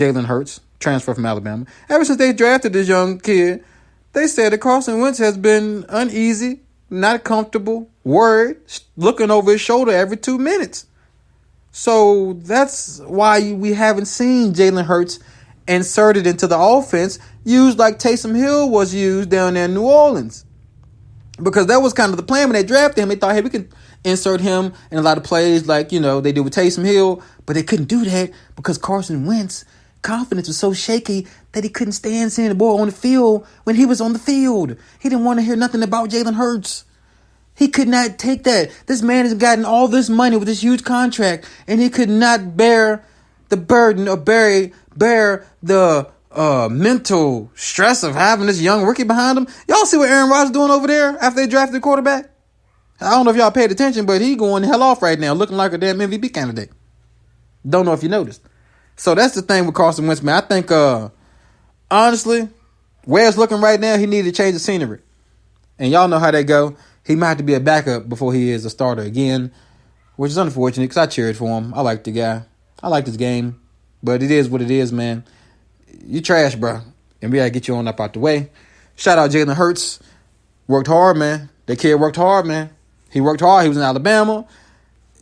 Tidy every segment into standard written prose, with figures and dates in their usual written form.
Jalen Hurts, transfer from Alabama. Ever since they drafted this young kid, they said that Carson Wentz has been uneasy, not comfortable, worried, looking over his shoulder every 2 minutes. So that's why we haven't seen Jalen Hurts inserted into the offense, used like Taysom Hill was used down there in New Orleans. Because that was kind of the plan when they drafted him. They thought, hey, we can insert him in a lot of plays like, they did with Taysom Hill. But they couldn't do that because Carson Wentz confidence was so shaky that he couldn't stand seeing the ball on the field when he was on the field. He didn't want to hear nothing about Jalen Hurts. He could not take that. This man has gotten all this money with this huge contract, and he could not bear the burden or bear the mental stress of having this young rookie behind him. Y'all see what Aaron Rodgers doing over there after they drafted the quarterback? I don't know if y'all paid attention, but he going the hell off right now, looking like a damn MVP candidate. Don't know if you noticed. So that's the thing with Carson Wentz, man. I think, honestly, where it's looking right now, he needed to change the scenery. And y'all know how they go. He might have to be a backup before he is a starter again, which is unfortunate because I cheered for him. I like the guy. I like his game. But it is what it is, man. You trash, bro. And we got to get you on up out the way. Shout out Jalen Hurts. Worked hard, man. That kid worked hard, man. He worked hard. He was in Alabama.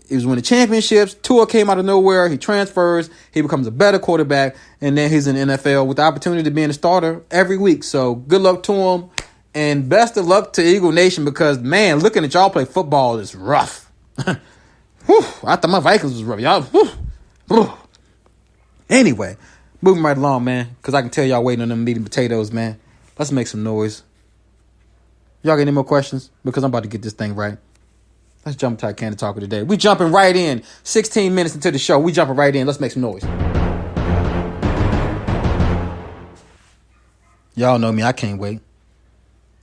He was winning championships. Tua came out of nowhere. He transfers. He becomes a better quarterback. And then he's in the NFL with the opportunity to be in a starter every week. So good luck to him. And best of luck to Eagle Nation because, man, looking at y'all play football is rough. Whew, I thought my Vikings was rough. Y'all, whew. Anyway, moving right along, man, because I can tell y'all waiting on them meat and potatoes, man. Let's make some noise. Y'all got any more questions? Because I'm about to get this thing right. Let's jump to our Candid Talker today. We jumping right in. 16 minutes into the show. We jumping right in. Let's make some noise. Y'all know me. I can't wait.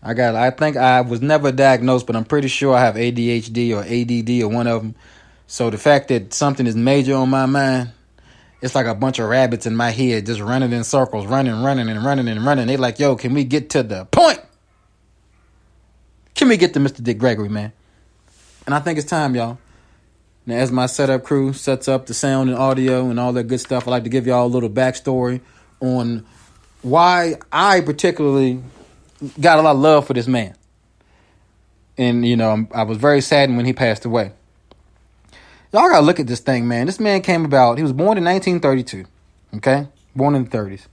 I think I was never diagnosed, but I'm pretty sure I have ADHD or ADD or one of them. So the fact that something is major on my mind, it's like a bunch of rabbits in my head just running in circles, running. They like, yo, can we get to the point? Can we get to Mr. Dick Gregory, man? And I think it's time, y'all. Now, as my setup crew sets up the sound and audio and all that good stuff, I'd like to give y'all a little backstory on why I particularly got a lot of love for this man. And, I was very saddened when he passed away. Y'all got to look at this thing, man. This man came about, he was born in 1932, okay? Born in the 30s.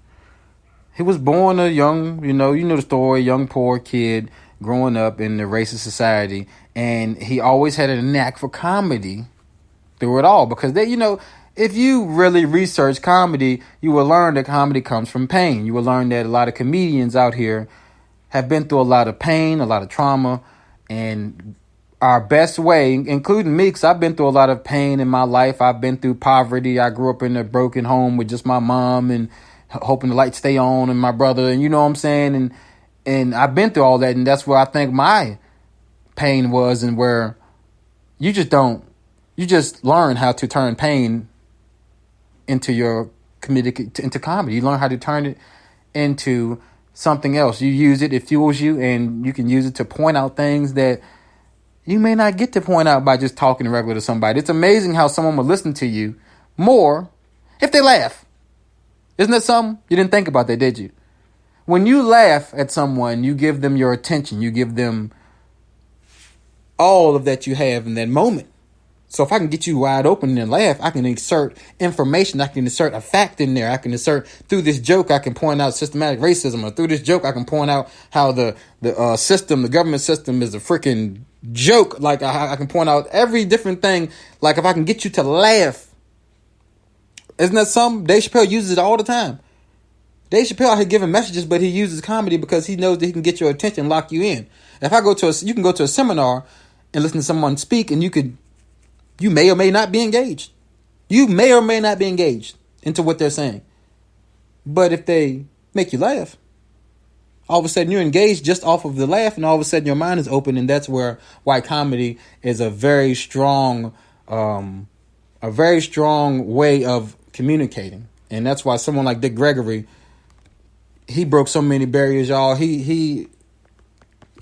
He was born a young, you know the story, young poor kid growing up in the racist society. And he always had a knack for comedy through it all. Because, if you really research comedy, you will learn that comedy comes from pain. You will learn that a lot of comedians out here have been through a lot of pain, a lot of trauma. And our best way, including me, because I've been through a lot of pain in my life. I've been through poverty. I grew up in a broken home with just my mom and hoping the lights stay on and my brother. And you know what I'm saying? And I've been through all that. And that's where I think my pain was, and where you just learn how to turn pain into into comedy. You learn how to turn it into something else. You use it fuels you, and you can use it to point out things that you may not get to point out by just talking regular to somebody. It's amazing how someone will listen to you more if they laugh. Isn't that something? You didn't think about that, did you? When you laugh at someone, you give them your attention. You give them all of that you have in that moment. So if I can get you wide open and laugh, I can insert information. I can insert a fact in there. I can insert, through this joke, I can point out systematic racism. Or through this joke, I can point out how the government system is a freaking joke. Like I can point out every different thing. Like if I can get you to laugh. Isn't that something? Dave Chappelle uses it all the time. Dave Chappelle out here giving messages, but he uses comedy because he knows that he can get your attention and lock you in. If I you can go to a seminar and listen to someone speak, and you may or may not be engaged. You may or may not be engaged into what they're saying. But if they make you laugh, all of a sudden you're engaged just off of the laugh, and all of a sudden your mind is open, and that's why comedy is a very strong way of communicating. And that's why someone like Dick Gregory, he broke so many barriers, y'all. He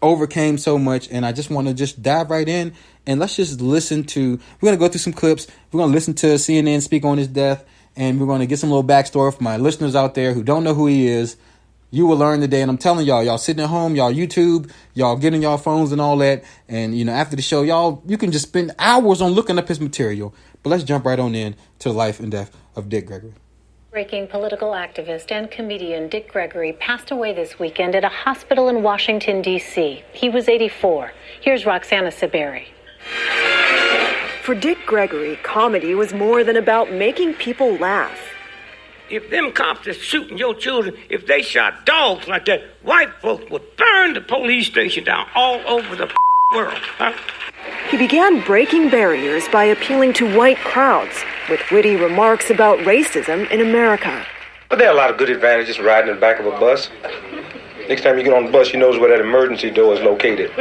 overcame so much, and I just want to just dive right in, and let's just listen to, we're going to go through some clips. We're going to listen to CNN speak on his death, and we're going to get some little backstory for my listeners out there who don't know who he is. You will learn today, and I'm telling y'all sitting at home, y'all YouTube, y'all getting y'all phones and all that, and after the show, you can just spend hours on looking up his material. But let's jump right on in to the life and death of Dick Gregory. Breaking political activist and comedian Dick Gregory passed away this weekend at a hospital in Washington, D.C. He was 84. Here's Roxana Saberi. For Dick Gregory, comedy was more than about making people laugh. If them cops that's shooting your children, if they shot dogs like that, white folks would burn the police station down all over the world. Huh? He began breaking barriers by appealing to white crowds with witty remarks about racism in America. But there are a lot of good advantages to riding in the back of a bus. Next time you get on the bus, you knows where that emergency door is located.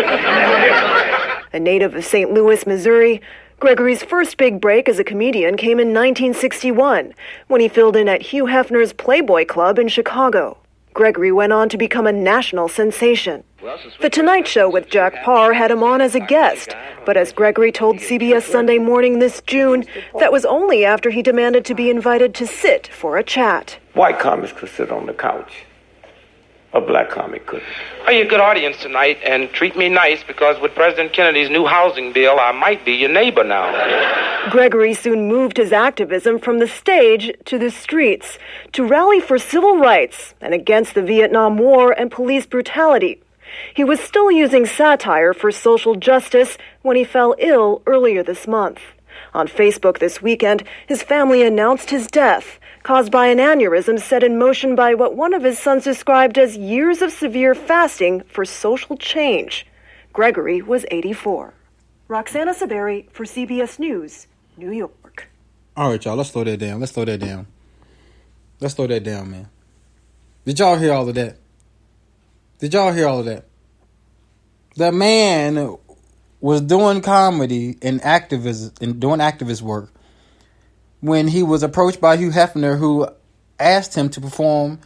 A native of St. Louis, Missouri, Gregory's first big break as a comedian came in 1961 when he filled in at Hugh Hefner's Playboy Club in Chicago. Gregory went on to become a national sensation. The Tonight Show with Jack Parr had him on as a guest, but as Gregory told CBS Sunday Morning this June, that was only after he demanded to be invited to sit for a chat. White comics could sit on the couch. A black comic couldn't. Are you a good audience tonight? And treat me nice, because with President Kennedy's new housing bill, I might be your neighbor now. Gregory soon moved his activism from the stage to the streets to rally for civil rights and against the Vietnam War and police brutality. He was still using satire for social justice when he fell ill earlier this month. On Facebook this weekend, his family announced his death, caused by an aneurysm set in motion by what one of his sons described as years of severe fasting for social change. Gregory was 84. Roxana Saberi for CBS News, New York. All right, y'all, let's slow that down. Let's slow that down, man. Did y'all hear all of that? The man was doing comedy and doing activist work when he was approached by Hugh Hefner, who asked him to perform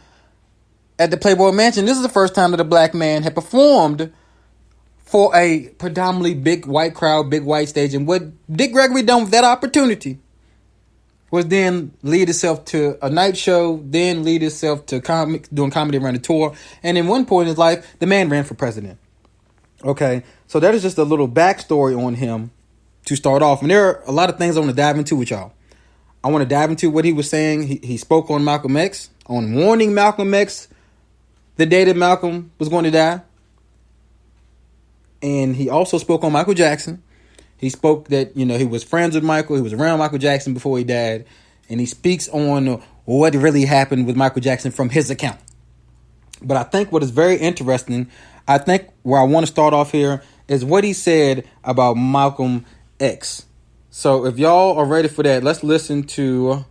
at the Playboy Mansion. This is the first time that a black man had performed for a predominantly big white crowd, big white stage. And what Dick Gregory done with that opportunity was then lead itself to a night show, then lead itself to doing comedy around the tour. And in one point in his life, the man ran for president. Okay, so that is just a little backstory on him to start off. And there are a lot of things I want to dive into with y'all. I want to dive into what he was saying. He spoke on Malcolm X, on warning Malcolm X the day that Malcolm was going to die. And he also spoke on Michael Jackson. He spoke that, he was friends with Michael. He was around Michael Jackson before he died. And he speaks on what really happened with Michael Jackson from his account. But I think what is very interesting, where I want to start off here, is what he said about Malcolm X. So if y'all are ready for that, let's listen to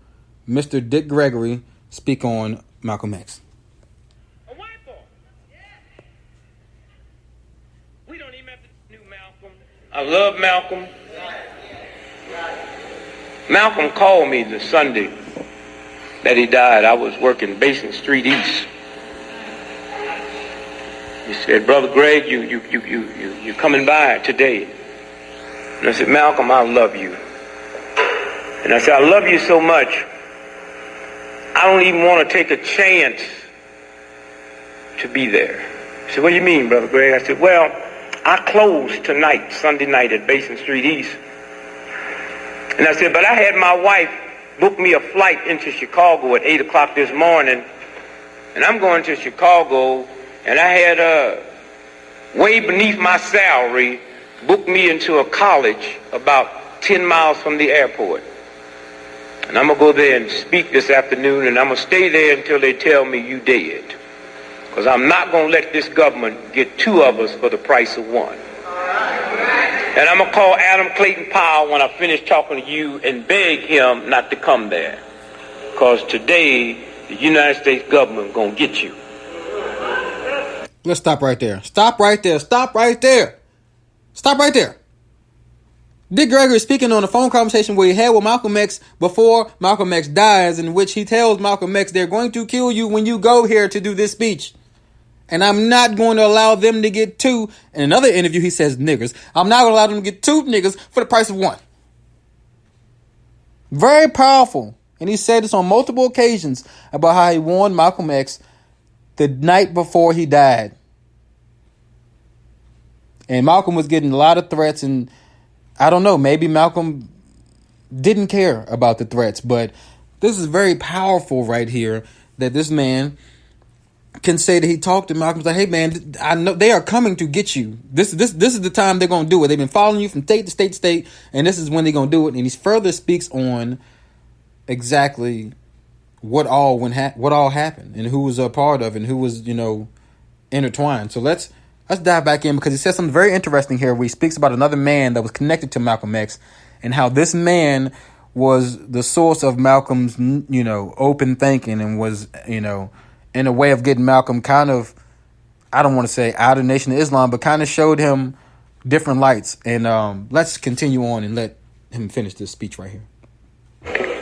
Mr. Dick Gregory speak on Malcolm X. A white boy. We don't even have to know Malcolm. I love Malcolm. Malcolm called me the Sunday that he died. I was working Basin Street East. He said, "Brother Greg, you coming by today?" And I said, "Malcolm, I love you." And I said, "I love you so much, I don't even want to take a chance to be there." He said, "What do you mean, Brother Greg?" I said, "Well, I close tonight, Sunday night at Basin Street East." And I said, "But I had my wife book me a flight into Chicago at 8 o'clock this morning, and I'm going to Chicago, and I had way beneath my salary booked me into a college about 10 miles from the airport. And I'm going to go there and speak this afternoon, and I'm going to stay there until they tell me you dead. Because I'm not going to let this government get two of us for the price of one. And I'm going to call Adam Clayton Powell when I finish talking to you and beg him not to come there. Because today, the United States government is going to get you." Let's stop right there. Dick Gregory is speaking on a phone conversation where he had with Malcolm X before Malcolm X dies, in which he tells Malcolm X, "They're going to kill you when you go here to do this speech. And I'm not going to allow them to get two." In another interview, he says niggers. "I'm not going to allow them to get two niggers for the price of one." Very powerful. And he said this on multiple occasions about how he warned Malcolm X the night before he died. And Malcolm was getting a lot of threats, and I don't know, maybe Malcolm didn't care about the threats, but this is very powerful right here that this man can say that he talked to Malcolm, like, hey man, I know they are coming to get you. This is the time they're going to do it. They've been following you from state to state to state, and this is when they're going to do it. And he further speaks on exactly what all happened and who was a part of it and who was, intertwined. So let's dive back in, because he says something very interesting here where he speaks about another man that was connected to Malcolm X and how this man was the source of Malcolm's, open thinking and was, in a way of getting Malcolm kind of, I don't want to say out of Nation of Islam, but kind of showed him different lights. And let's continue on and let him finish this speech right here.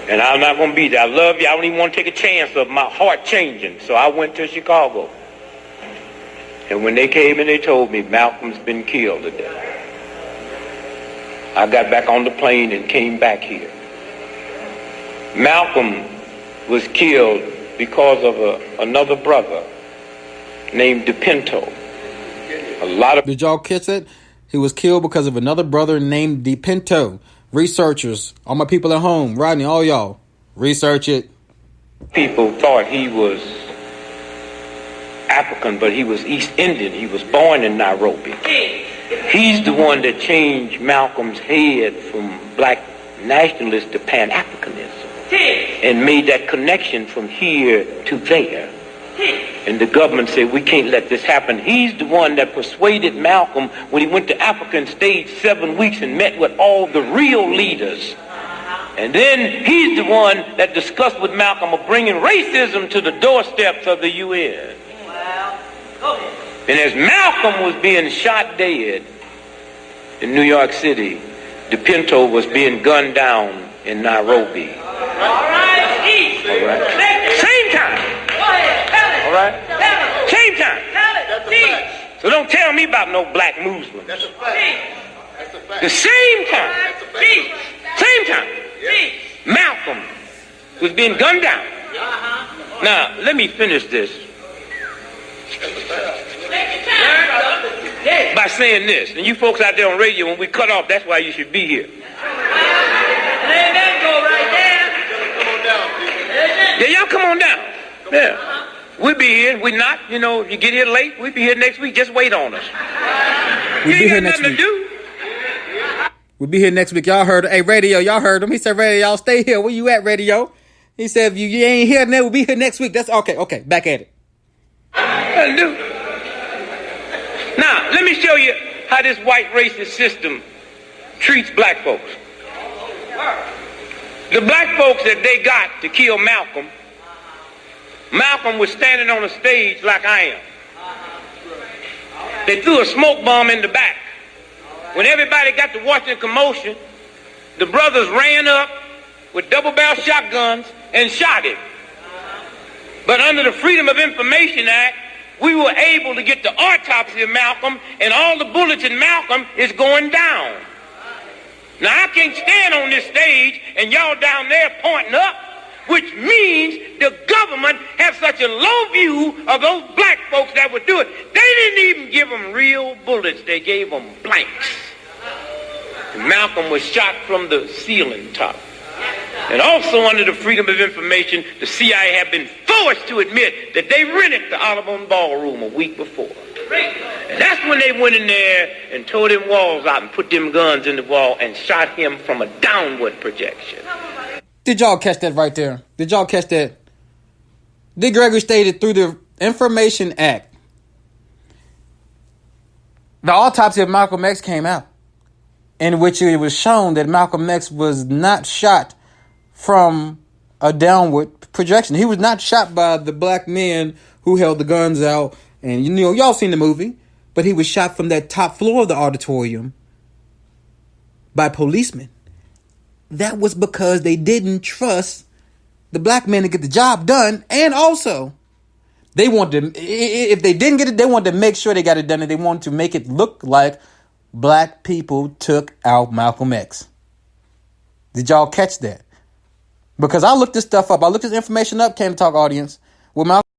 And I'm not going to be there. I love you. I don't even want to take a chance of my heart changing. So I went to Chicago. And when they came and they told me Malcolm's been killed today, I got back on the plane and came back here. Malcolm was killed because of another brother named DePinto. Did y'all catch that? He was killed because of another brother named DePinto. Researchers, all my people at home, Rodney, all y'all, research it. People thought he was African, but he was East Indian. He was born in Nairobi. He's the one that changed Malcolm's head from black nationalist to Pan-Africanism and made that connection from here to there. And the government said, we can't let this happen. He's the one that persuaded Malcolm when he went to Africa and stayed 7 weeks and met with all the real leaders. And then he's the one that discussed with Malcolm of bringing racism to the doorsteps of the UN. And as Malcolm was being shot dead in New York City, DePinto was being gunned down in Nairobi. All right. Same time. All right. Same time. So don't tell me about no black Muslims. That's a fact. The same time. Same time. Malcolm was being gunned down. Now, let me finish this by saying this. And you folks out there on radio, when we cut off, that's why you should be here. Yeah, y'all come on down. Yeah. We'll be here. We're not, if you get here late, we'll be here next week. Just wait on us. We'll be here next week. We'll be here next week. Y'all heard, hey, radio, y'all heard him. He said, radio, y'all stay here. Where you at, radio? He said, if you ain't here, then we'll be here next week. That's okay. Back at it. That'll do. Now, let me show you how this white racist system treats black folks. The black folks that they got to kill Malcolm was standing on a stage like I am. They threw a smoke bomb in the back. When everybody got to watching the commotion, the brothers ran up with double-barrel shotguns and shot him. But under the Freedom of Information Act, we were able to get the autopsy of Malcolm, and all the bullets in Malcolm is going down. Now, I can't stand on this stage and y'all down there pointing up, which means the government has such a low view of those black folks that would do it. They didn't even give them real bullets. They gave them blanks. And Malcolm was shot from the ceiling top. And also under the Freedom of Information, the CIA have been forced to admit that they rented the Audubon Ballroom a week before. And that's when they went in there and tore them walls out and put them guns in the wall and shot him from a downward projection. Did y'all catch that right there? Did y'all catch that? Dick Gregory stated through the Information Act, the autopsy of Malcolm X came out, in which it was shown that Malcolm X was not shot from a downward projection. He was not shot by the black men who held the guns out. And y'all seen the movie, but he was shot from that top floor of the auditorium by policemen. That was because they didn't trust the black men to get the job done. And also, they wanted to, if they didn't get it, they wanted to make sure they got it done. And they wanted to make it look like black people took out Malcolm X. Did y'all catch that? Because I looked this stuff up. I looked this information up, Candid Talk audience, with Malcolm